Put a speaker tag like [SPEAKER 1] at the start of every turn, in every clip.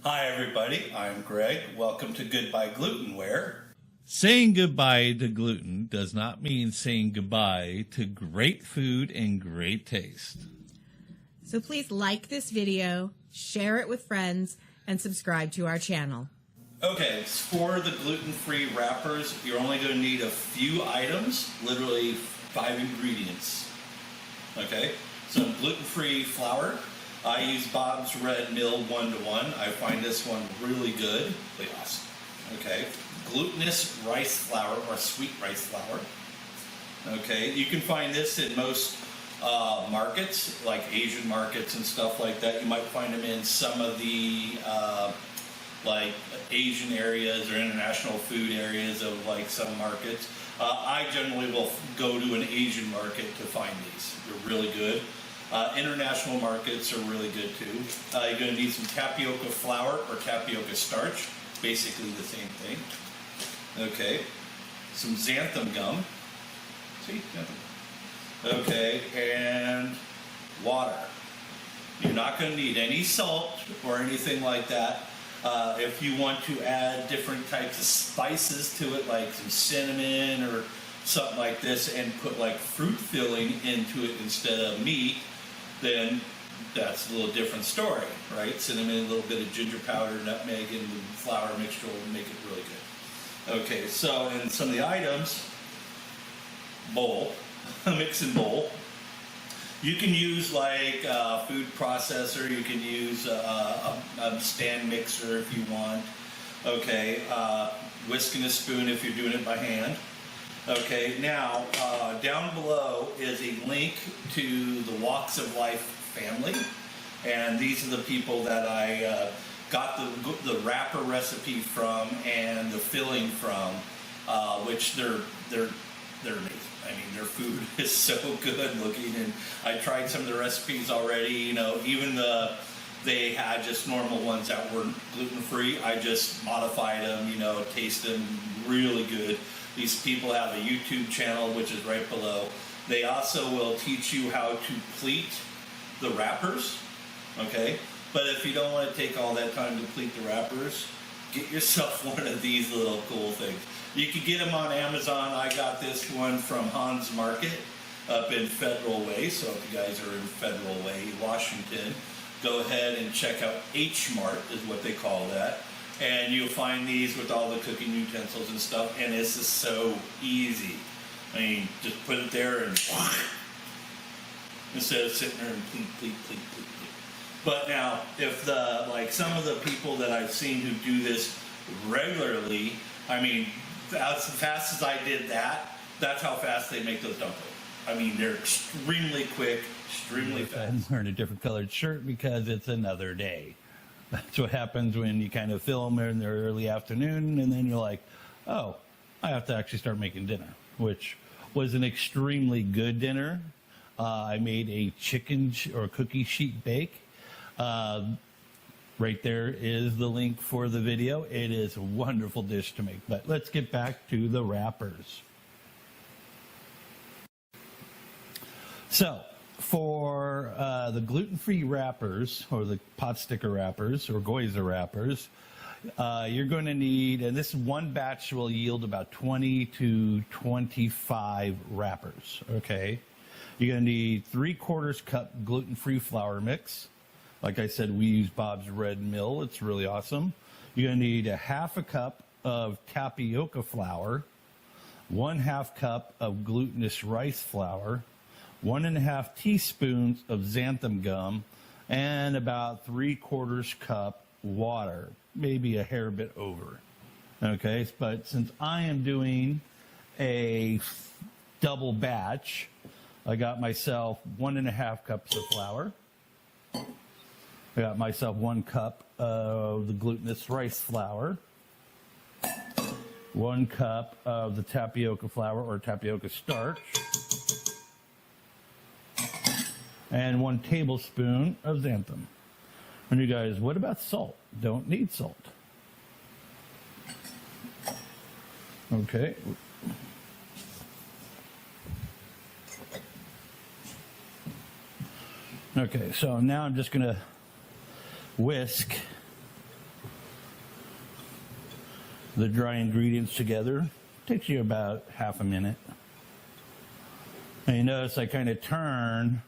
[SPEAKER 1] Hi everybody, I'm Greg. Welcome to Goodbye Gluten, where
[SPEAKER 2] saying goodbye to gluten does not mean saying goodbye to great food and great taste.
[SPEAKER 3] So please like this video, share it with friends, and subscribe to our channel.
[SPEAKER 1] Okay, for the gluten-free wrappers, you're only going to need a few items, literally 5 ingredients. Okay, some gluten-free flour. I use Bob's Red Mill 1-to-1. I find this one really good. Really awesome. Okay, glutinous rice flour or sweet rice flour. Okay, you can find this in most markets, like Asian markets and stuff like that. You might find them in some of the like Asian areas or international food areas of like some markets. I generally will go to an Asian market to find these. They're really good. International markets are really good too. You're going to need some tapioca flour or tapioca starch, basically the same thing. Okay, some xanthan gum. See, xanthan. Okay, and water. You're not going to need any salt or anything like that. If you want to add different types of spices to it, like some cinnamon or something like this, and put like fruit filling into it instead of meat, then that's a little different story, right? Cinnamon, a little bit of ginger powder, nutmeg, and the flour mixture will make it really good. Okay, so and some of the items, bowl, a mixing bowl. You can use like a food processor. You can use a stand mixer if you want. Okay, whisk and a spoon if you're doing it by hand. Okay, now down below is a link to the Walks of Life family, and these are the people that I got the wrapper recipe from and the filling from, which they're amazing. I mean, their food is so good looking, and I tried some of the recipes already. You know, even they had just normal ones that were gluten free. I just modified them. You know, taste them really good. These people have a YouTube channel, which is right below. They also will teach you how to pleat the wrappers, okay? But if you don't want to take all that time to pleat the wrappers, get yourself one of these little cool things. You can get them on Amazon. I got this one from Hans Market up in Federal Way. So if you guys are in Federal Way, Washington, go ahead and check out H Mart is what they call that. And you'll find these with all the cooking utensils and stuff, and this is so easy. I mean, just put it there and instead of sitting there and pleat. But now, if some of the people that I've seen who do this regularly, I mean, as fast as I did that, that's how fast they make those dumplings. I mean, they're extremely quick, extremely fast.
[SPEAKER 2] I'm wearing a different colored shirt because it's another day. That's what happens when you kind of film in the early afternoon, and then you're like, oh, I have to actually start making dinner, which was an extremely good dinner. I made a chicken or cookie sheet bake. Right there is the link for the video. It is a wonderful dish to make. But let's get back to the wrappers. So, for the gluten-free wrappers, or the pot sticker wrappers, or Goiza wrappers, you're going to need, and this one batch will yield about 20 to 25 wrappers, okay? You're going to need 3/4 cup gluten-free flour mix. Like I said, we use Bob's Red Mill. It's really awesome. You're going to need a 1/2 cup of tapioca flour, 1/2 cup of glutinous rice flour, 1.5 teaspoons of xanthan gum, and about 3/4 cup water, maybe a hair bit over. Okay, but since I am doing a double batch, I got myself 1.5 cups of flour. I got myself 1 cup of the glutinous rice flour, 1 cup of the tapioca flour or tapioca starch, and 1 tablespoon of xanthan. And you guys, what about salt? Don't need salt. Okay. Okay, so now I'm just going to whisk the dry ingredients together. Takes you about half a minute. And you notice I kind of turn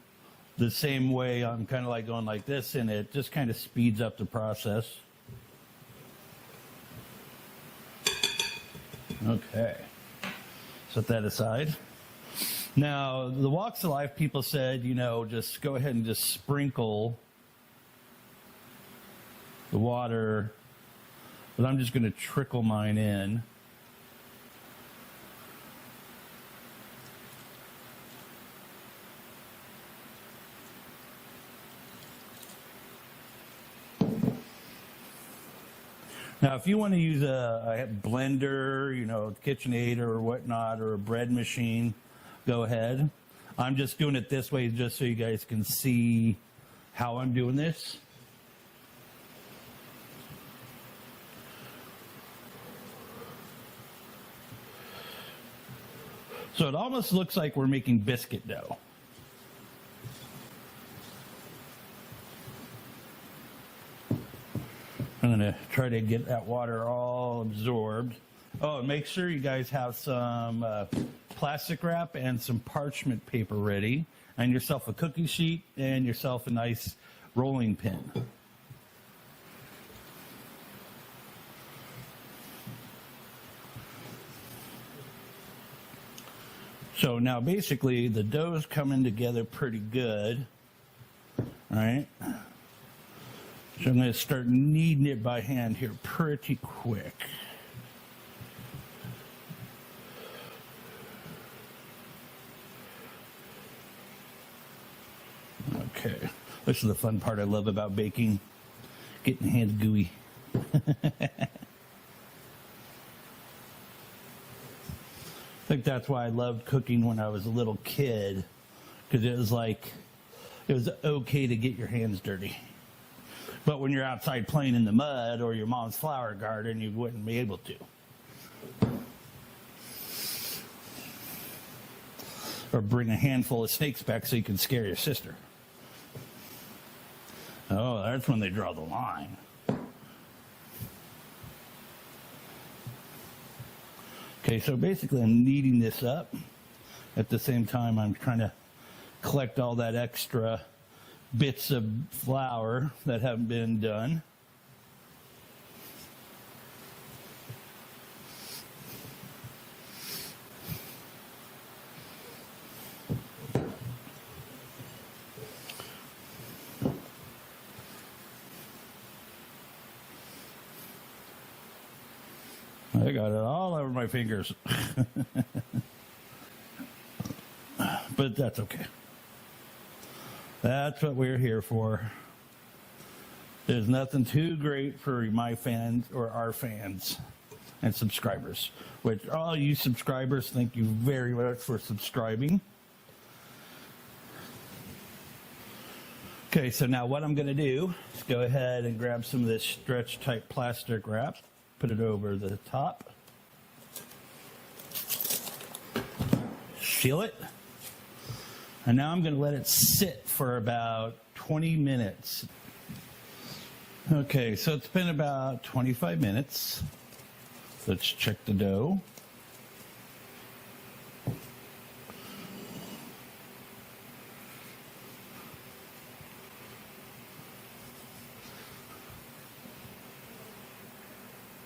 [SPEAKER 2] the same way. I'm kind of like going like this, and it just kind of speeds up the process. Okay, set that aside. Now, the walks of life people said, you know, just go ahead and just sprinkle the water, but I'm just going to trickle mine in. Now, if you want to use a blender, you know, KitchenAid or whatnot, or a bread machine, go ahead. I'm just doing it this way just so you guys can see how I'm doing this. So it almost looks like we're making biscuit dough. I'm going to try to get that water all absorbed. Oh, and make sure you guys have some plastic wrap and some parchment paper ready, and yourself a cookie sheet and yourself a nice rolling pin. So now basically the dough's coming together pretty good, all right? So I'm going to start kneading it by hand here pretty quick. Okay, this is the fun part I love about baking, getting the hands gooey. I think that's why I loved cooking when I was a little kid, because it was like, it was okay to get your hands dirty. But when you're outside playing in the mud or your mom's flower garden, you wouldn't be able to. Or bring a handful of snakes back so you can scare your sister. Oh, that's when they draw the line. Okay, so basically I'm kneading this up. At the same time, I'm trying to collect all that extra bits of flour that haven't been done. I got it all over my fingers. But that's okay. That's what we're here for. There's nothing too great for my fans or our fans and subscribers. Which all you subscribers, thank you very much for subscribing. Okay, so now what I'm going to do is go ahead and grab some of this stretch type plastic wrap, put it over the top, seal it. And now I'm going to let it sit for about 20 minutes. Okay, so it's been about 25 minutes. Let's check the dough.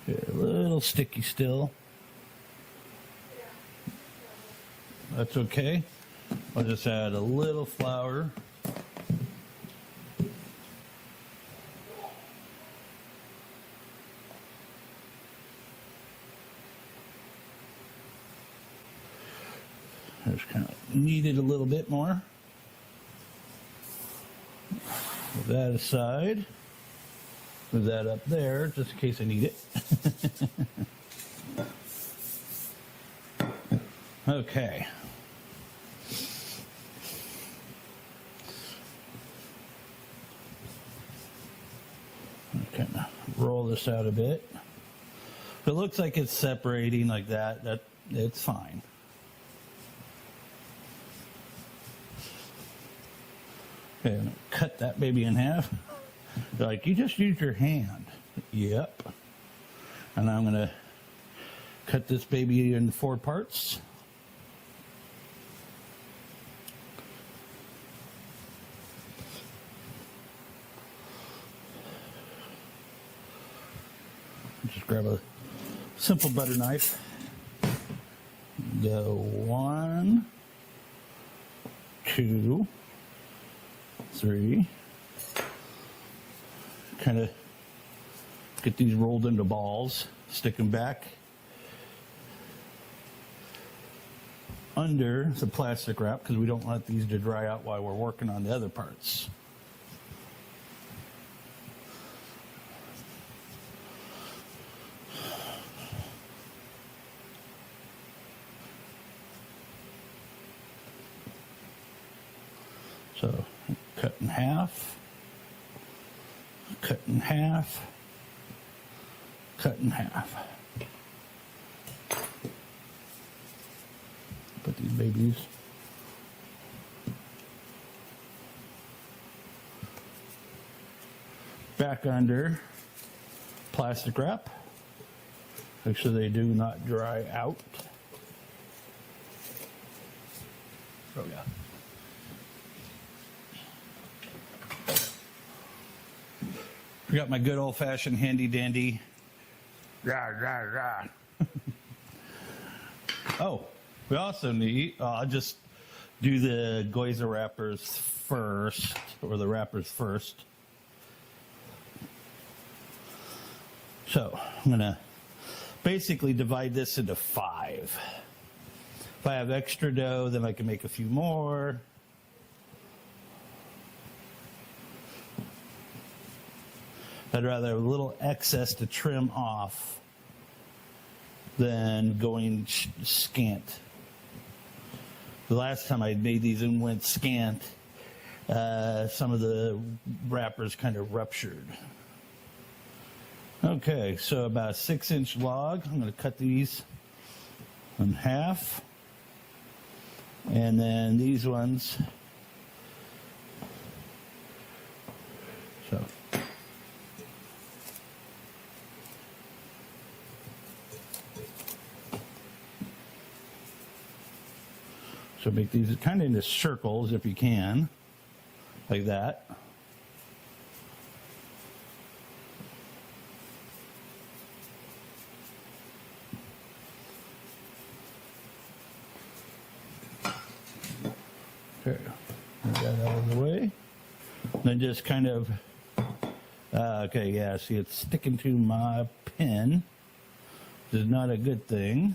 [SPEAKER 2] Okay, a little sticky still. That's okay. I'll just add a little flour. Just kind of knead it a little bit more. Put that aside. Put that up there just in case I need it. Okay. Kind of roll this out a bit. If it looks like it's separating like that, it's fine. Okay, I'm gonna cut that baby in half. They're like, you just used your hand. Yep. And I'm gonna cut this baby in 4 parts. Just grab a simple butter knife. Go 1, 2, 3. Kind of get these rolled into balls, stick them back under the plastic wrap because we don't want these to dry out while we're working on the other parts. So cut in half, cut in half, cut in half. Put these babies back under plastic wrap. Make sure they do not dry out. Oh yeah. I got my good old-fashioned handy-dandy. Rah, rah, rah. Oh, we also need, I'll just do the gyoza wrappers first, or the wrappers first. So I'm going to basically divide this into 5. If I have extra dough, then I can make a few more. I'd rather have a little excess to trim off than going scant. The last time I made these and went scant, some of the wrappers kind of ruptured. Okay, so about a 6-inch log. I'm going to cut these in half. And then these ones. So. So make these kind of into circles if you can, like that. Okay, get that out of the way. And then just kind of, okay, yeah, see it's sticking to my pen, which is not a good thing.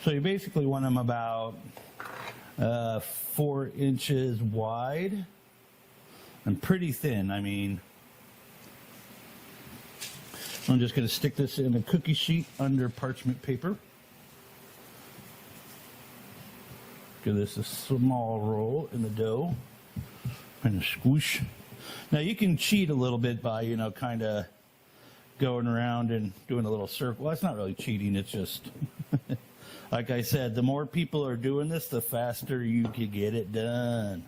[SPEAKER 2] So you basically want them about 4 inches wide and pretty thin. I mean, I'm just going to stick this in a cookie sheet under parchment paper. Give this a small roll in the dough. Kind of squish. Now you can cheat a little bit by, you know, kind of going around and doing a little circle. Well, it's not really cheating. It's just... Like I said, the more people are doing this, the faster you can get it done.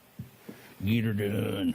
[SPEAKER 2] Get her done.